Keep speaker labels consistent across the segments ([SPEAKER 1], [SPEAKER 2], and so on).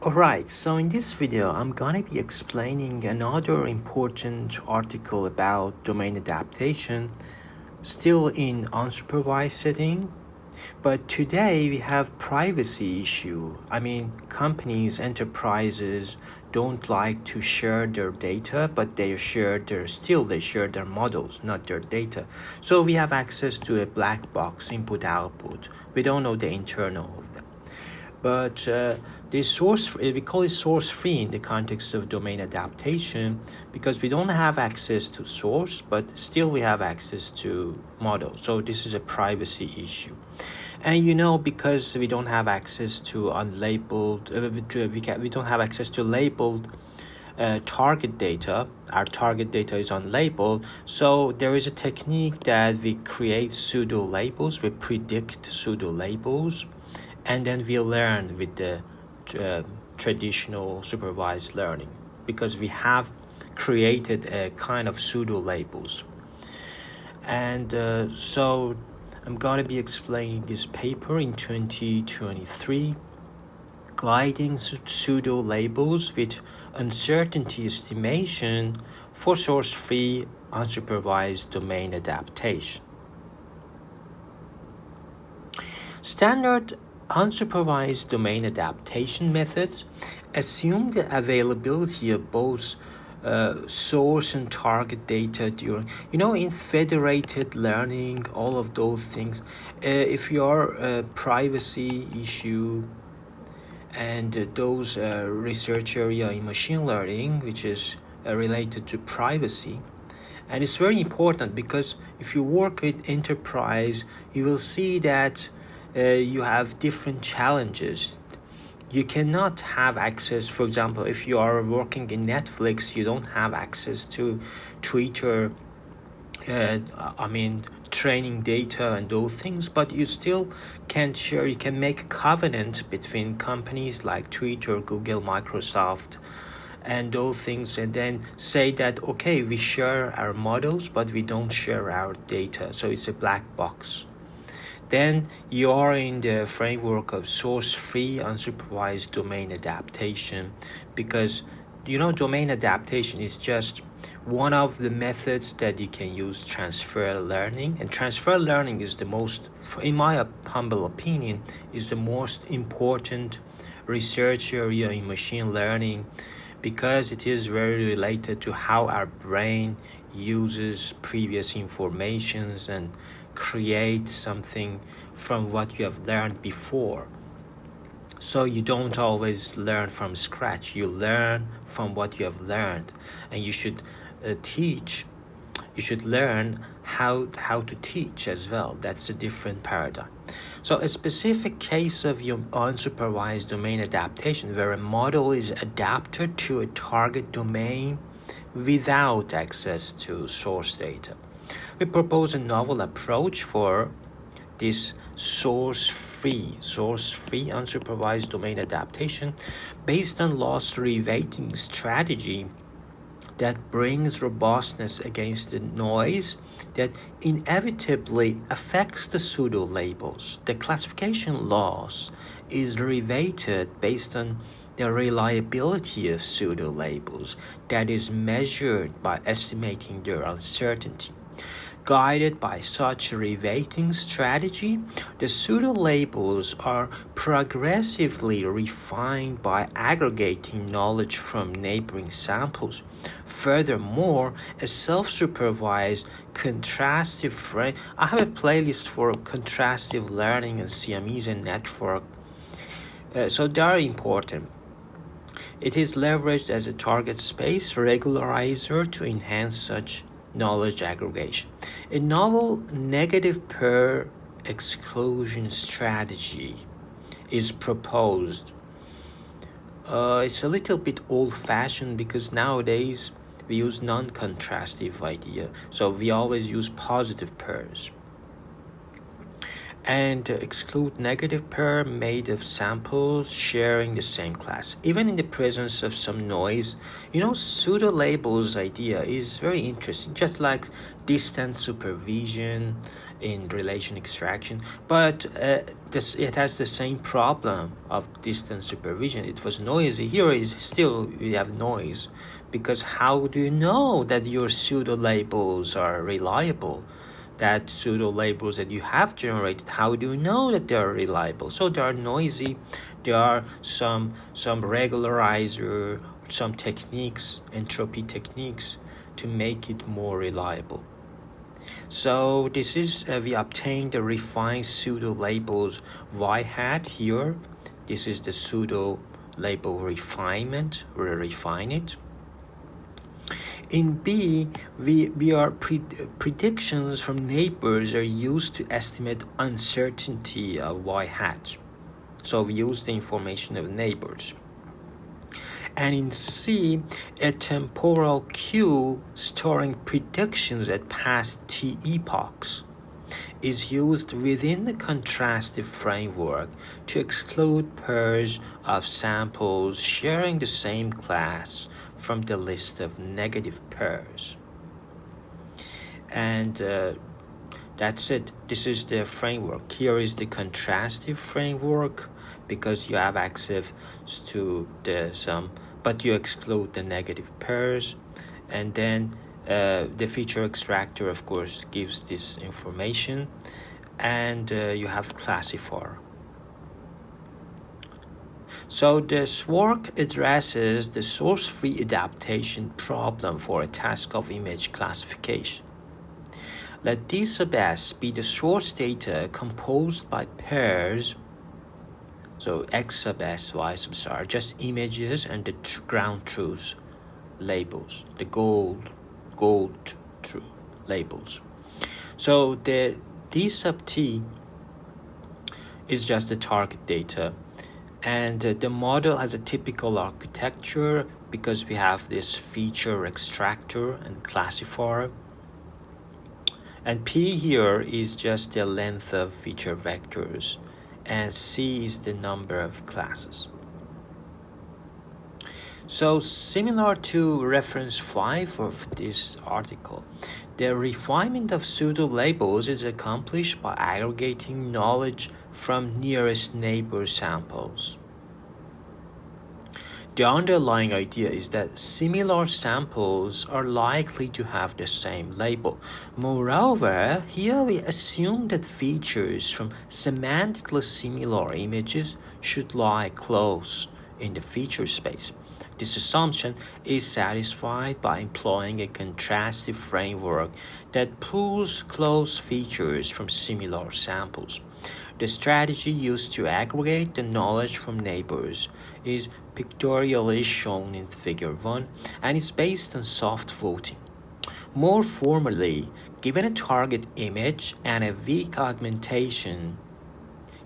[SPEAKER 1] Alright, so in this video, I'm gonna be explaining another important article about domain adaptation, still in unsupervised setting. But today we have privacy issue. Companies, enterprises don't like to share their data, but they share their models, not their data. So we have access to a black box input-output. We don't know the internal of them. But we call it source free in the context of domain adaptation because we don't have access to source, but still we have access to model. So this is a privacy issue. And because we don't have access to unlabeled, we don't have access to labeled target data. Our target data is unlabeled. So there is a technique that we create pseudo-labels. We predict pseudo-labels, and then we learn with the traditional supervised learning because we have created a kind of pseudo-labels. And so I'm going to be explaining this paper in 2023, guiding pseudo-labels with uncertainty estimation for source-free unsupervised domain adaptation. Standard unsupervised domain adaptation methods assume the availability of both source and target data during, in federated learning, all of those things. If your privacy issue and those research area in machine learning, which is related to privacy, and it's very important because if you work with enterprise, you will see that you have different challenges. You cannot have access, for example, if you are working in Netflix, you don't have access to Twitter, training data and those things, but you still can share, you can make a covenant between companies like Twitter, Google, Microsoft, and those things, and then say that, okay, we share our models, but we don't share our data. So it's a black box. Then you are in the framework of source-free unsupervised domain adaptation because, domain adaptation is just one of the methods that you can use transfer learning. And transfer learning is the most, in my humble opinion, is the most important research area in machine learning because it is very related to how our brain uses previous informations and create something from what you have learned before. So you don't always learn from scratch. You learn from what you have learned, and you should teach. You should learn how to teach as well. That's a different paradigm. So a specific case of your unsupervised domain adaptation where a model is adapted to a target domain without access to source data. We propose a novel approach for this source-free unsupervised domain adaptation based on loss reweighting strategy that brings robustness against the noise that inevitably affects the pseudo-labels. The classification loss is reweighted based on the reliability of pseudo-labels that is measured by estimating their uncertainty. Guided by such reweighting strategy, the pseudo-labels are progressively refined by aggregating knowledge from neighboring samples. Furthermore, a self-supervised contrastive frame. I have a playlist for contrastive learning and CMEs and network. So they are important. It is leveraged as a target space regularizer to enhance such knowledge aggregation. A novel negative pair exclusion strategy is proposed. It's a little bit old-fashioned because nowadays we use non-contrastive idea, so we always use positive pairs. and exclude negative pair made of samples sharing the same class. Even in the presence of some noise, pseudo-labels idea is very interesting, just like distant supervision in relation extraction, but it has the same problem of distant supervision. It was noisy. Here is still we have noise, because how do you know that your pseudo-labels are reliable? That pseudo-labels that you have generated, how do you know that they are reliable? So they are noisy. There are some regularizer, some techniques, entropy techniques, to make it more reliable. So this is we obtained the refined pseudo-labels y hat here. This is the pseudo-label refinement. We refine it. In B, predictions from neighbors are used to estimate uncertainty of y hat. So we use the information of neighbors. And in C, a temporal queue storing predictions at past T epochs is used within the contrastive framework to exclude pairs of samples sharing the same class from the list of negative pairs. And that's it. This is the framework. Here is the contrastive framework, because you have access to the sum, but you exclude the negative pairs. And then the feature extractor, of course, gives this information. And you have classifier. So this work addresses the source-free adaptation problem for a task of image classification. Let D sub S be the source data composed by pairs. So X sub S, Y sub S are just images and the ground truth labels, the gold true labels. So the D sub T is just the target data. And the model has a typical architecture, because we have this feature extractor and classifier. And P here is just the length of feature vectors, and C is the number of classes. So similar to reference 5 of this article, the refinement of pseudo-labels is accomplished by aggregating knowledge from nearest neighbor samples. The underlying idea is that similar samples are likely to have the same label. Moreover, here we assume that features from semantically similar images should lie close in the feature space. This assumption is satisfied by employing a contrastive framework that pulls close features from similar samples. The strategy used to aggregate the knowledge from neighbors is pictorially shown in Figure 1 and is based on soft voting. More formally, given a target image and a weak augmentation,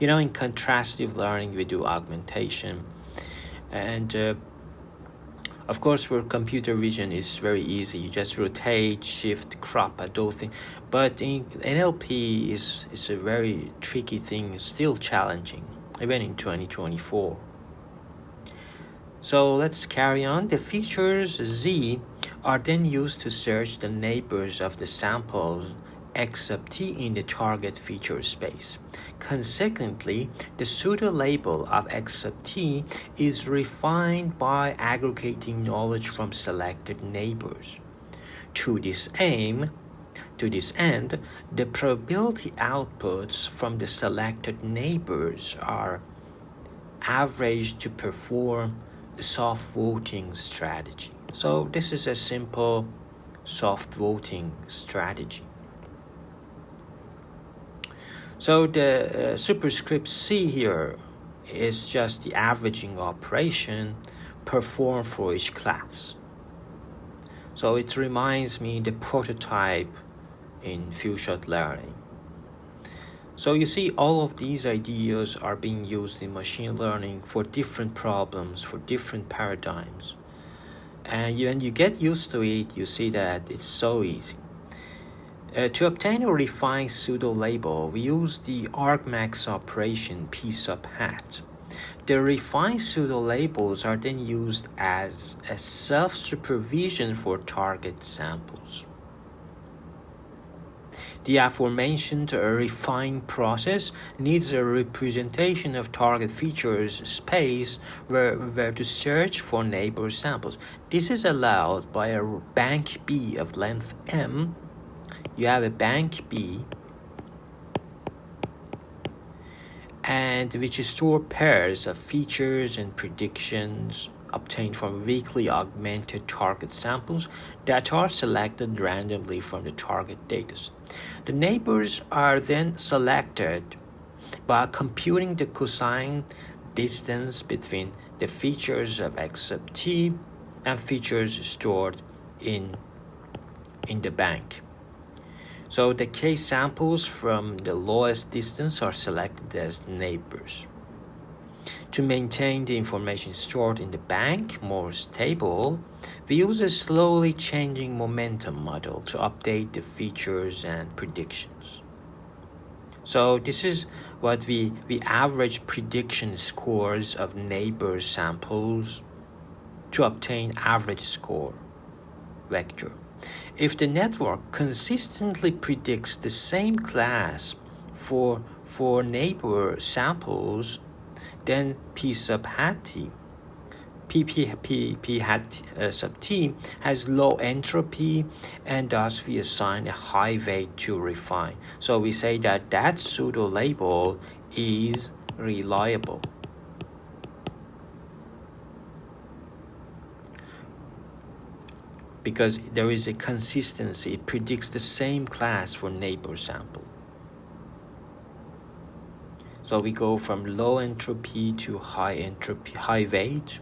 [SPEAKER 1] in contrastive learning we do augmentation, and of course, where computer vision is very easy, you just rotate, shift, crop, and those things. But in NLP is a very tricky thing, still challenging, even in 2024. So let's carry on. The features Z are then used to search the neighbors of the samples X sub T in the target feature space. Consequently, the pseudo-label of X sub T is refined by aggregating knowledge from selected neighbors. To this end, the probability outputs from the selected neighbors are averaged to perform a soft voting strategy. So this is a simple soft voting strategy. So the superscript C here is just the averaging operation performed for each class. So it reminds me the prototype in few-shot learning. So you see, all of these ideas are being used in machine learning for different problems, for different paradigms. And when you get used to it, you see that it's so easy. To obtain a refined pseudo-label, we use the argmax operation p sub hat. The refined pseudo-labels are then used as a self-supervision for target samples. The aforementioned refined process needs a representation of target features space where to search for neighbor samples. This is allowed by a bank B of length m. You have a bank B and which store pairs of features and predictions obtained from weakly augmented target samples that are selected randomly from the target dataset. The neighbors are then selected by computing the cosine distance between the features of x sub t and features stored in the bank. So the case samples from the lowest distance are selected as neighbors. To maintain the information stored in the bank more stable, we use a slowly changing momentum model to update the features and predictions. So this is what we average prediction scores of neighbor samples to obtain average score vector. If the network consistently predicts the same class for neighbor samples, then p sub hat t, p hat sub t has low entropy, and thus we assign a high weight to refine. So we say that pseudo label is reliable. Because there is a consistency, it predicts the same class for neighbor sample. So we go from low entropy to high entropy, high weight.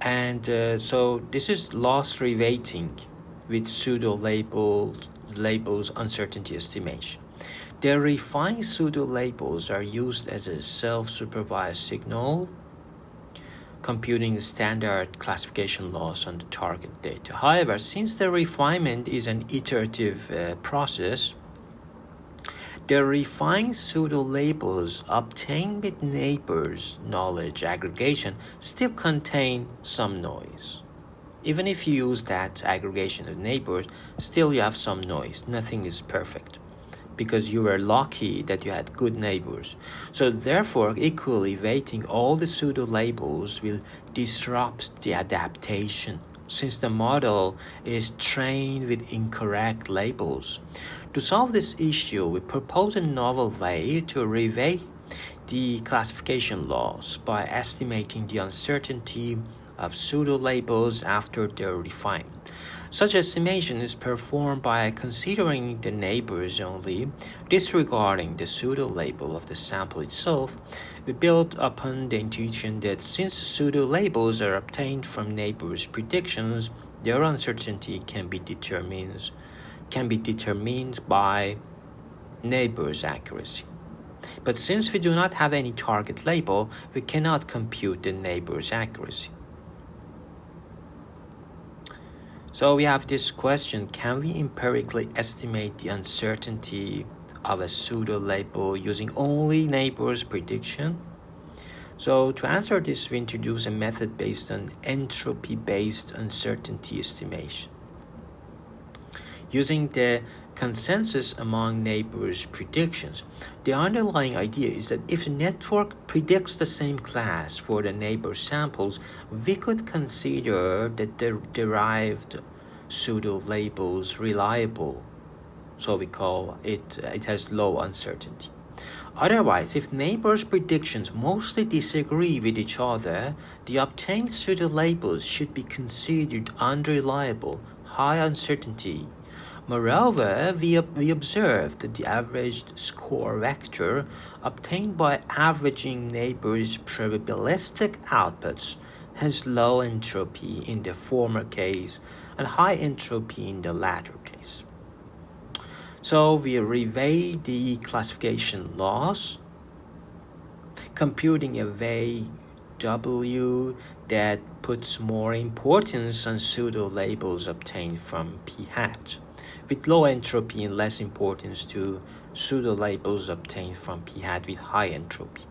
[SPEAKER 1] And so this is loss reweighting with pseudo-labels uncertainty estimation. The refined pseudo-labels are used as a self-supervised signal, computing the standard classification loss on the target data. However, since the refinement is an iterative process, the refined pseudo-labels obtained with neighbors knowledge aggregation still contain some noise. Even if you use that aggregation of neighbors, still you have some noise. Nothing is perfect because you were lucky that you had good neighbors. So therefore, equally weighting all the pseudo-labels will disrupt the adaptation since the model is trained with incorrect labels. To solve this issue, we propose a novel way to reweight the classification loss by estimating the uncertainty of pseudo-labels after their refinement. Such estimation is performed by considering the neighbors only, disregarding the pseudo-label of the sample itself. We build upon the intuition that since pseudo-labels are obtained from neighbors' predictions, their uncertainty can be determined by neighbors' accuracy. But since we do not have any target label, we cannot compute the neighbor's accuracy. So we have this question: can we empirically estimate the uncertainty of a pseudo-label using only neighbor's prediction? So to answer this, we introduce a method based on entropy-based uncertainty estimation. Using the consensus among neighbors' predictions, the underlying idea is that if the network predicts the same class for the neighbor samples, we could consider that the derived pseudo-labels reliable. So we call it has low uncertainty. Otherwise, if neighbors' predictions mostly disagree with each other, the obtained pseudo-labels should be considered unreliable, high uncertainty. Moreover, we observed that the averaged score vector obtained by averaging neighbors' probabilistic outputs has low entropy in the former case and high entropy in the latter case. So we reweight the classification loss, computing a weight W that puts more importance on pseudo-labels obtained from p hat. with low entropy and less importance to pseudo-labels obtained from p-hat with high entropy.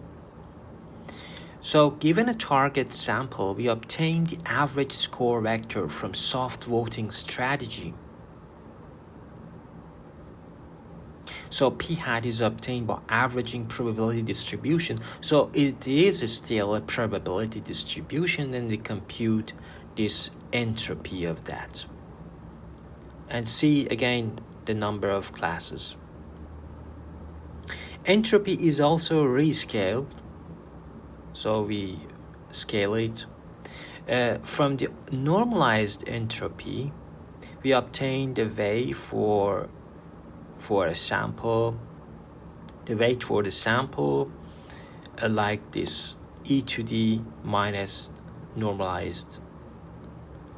[SPEAKER 1] So given a target sample, we obtain the average score vector from soft voting strategy. So p-hat is obtained by averaging probability distribution. So it is still a probability distribution, and we compute this entropy of that. And see again the number of classes. Entropy is also rescaled. So we scale it. From the normalized entropy, we obtain the weight for a sample, the weight for the sample like this, e to the minus normalized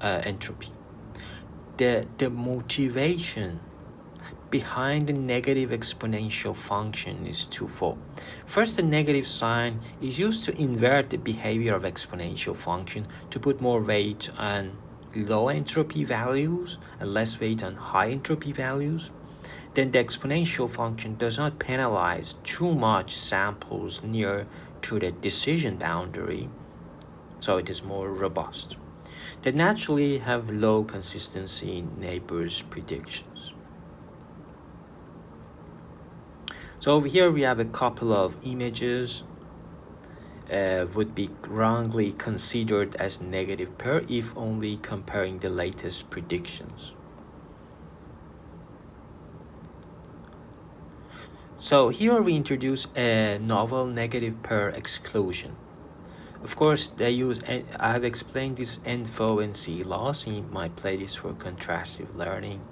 [SPEAKER 1] entropy. The motivation behind the negative exponential function is twofold. First, the negative sign is used to invert the behavior of exponential function to put more weight on low entropy values and less weight on high entropy values. Then the exponential function does not penalize too much samples near to the decision boundary, so it is more robust. They naturally have low consistency in neighbors' predictions. So over here we have a couple of images would be wrongly considered as negative pair if only comparing the latest predictions. So here we introduce a novel negative pair exclusion. Of course, they use, I have explained this NFO and C loss in my playlist for contrastive learning.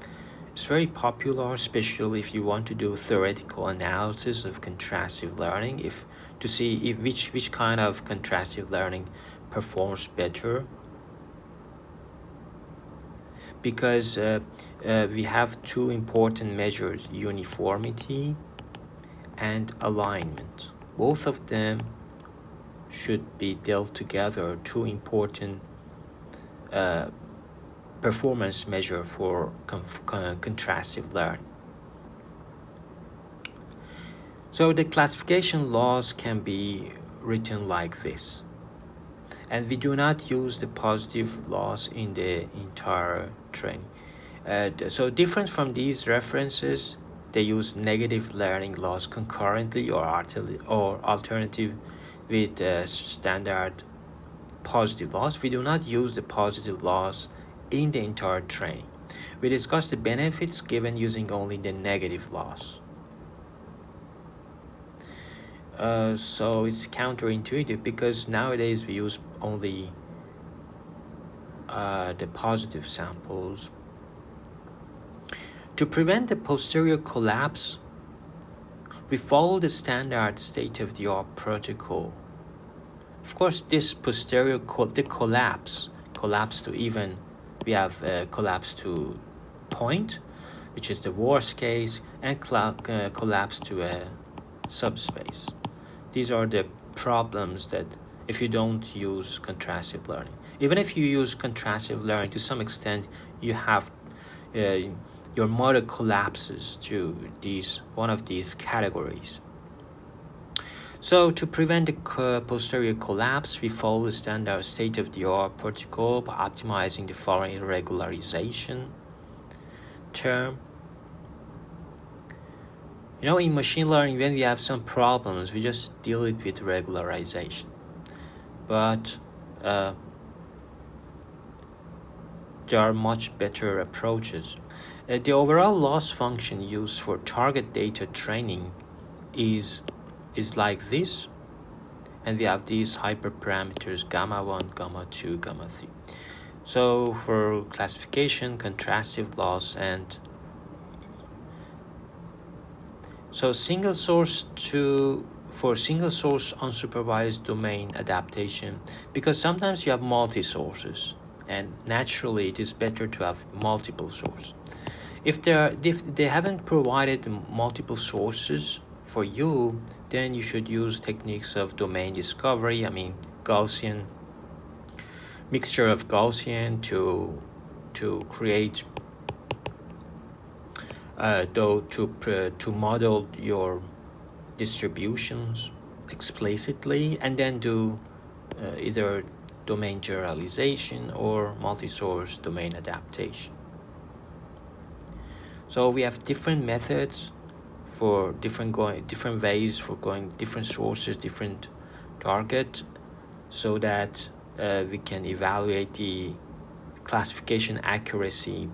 [SPEAKER 1] It's very popular, especially if you want to do theoretical analysis of contrastive learning, to see which kind of contrastive learning performs better. Because we have two important measures, uniformity and alignment. Both of them should be dealt together, two important performance measure for contrastive learning. So the classification laws can be written like this. And we do not use the positive laws in the entire training. So different from these references, they use negative learning laws concurrently or alternative with standard positive laws. We do not use the positive laws in the entire training. We discuss the benefits given using only the negative laws. So it's counterintuitive because nowadays we use only the positive samples. To prevent the posterior collapse, we follow the standard state-of-the-art protocol. Of course, this posterior collapse to even, we have collapse to point, which is the worst case, and collapse to a subspace. These are the problems that if you don't use contrastive learning. Even if you use contrastive learning, to some extent, you have your model collapses to one of these categories. So to prevent the posterior collapse, we follow the standard state-of-the-art protocol by optimizing the following regularization term. In machine learning, when we have some problems, we just deal it with regularization. But there are much better approaches. The overall loss function used for target data training is like this, and we have these hyperparameters gamma 1, gamma 2, gamma 3. So for classification, contrastive loss, and so single source unsupervised domain adaptation, because sometimes you have multi-sources, and naturally it is better to have multiple sources. If they haven't provided multiple sources for you, then you should use techniques of domain discovery. Gaussian mixture of Gaussian to create though to model your distributions explicitly, and then do either domain generalization or multi-source domain adaptation. So we have different methods for different ways for going different sources, different target, so that we can evaluate the classification accuracy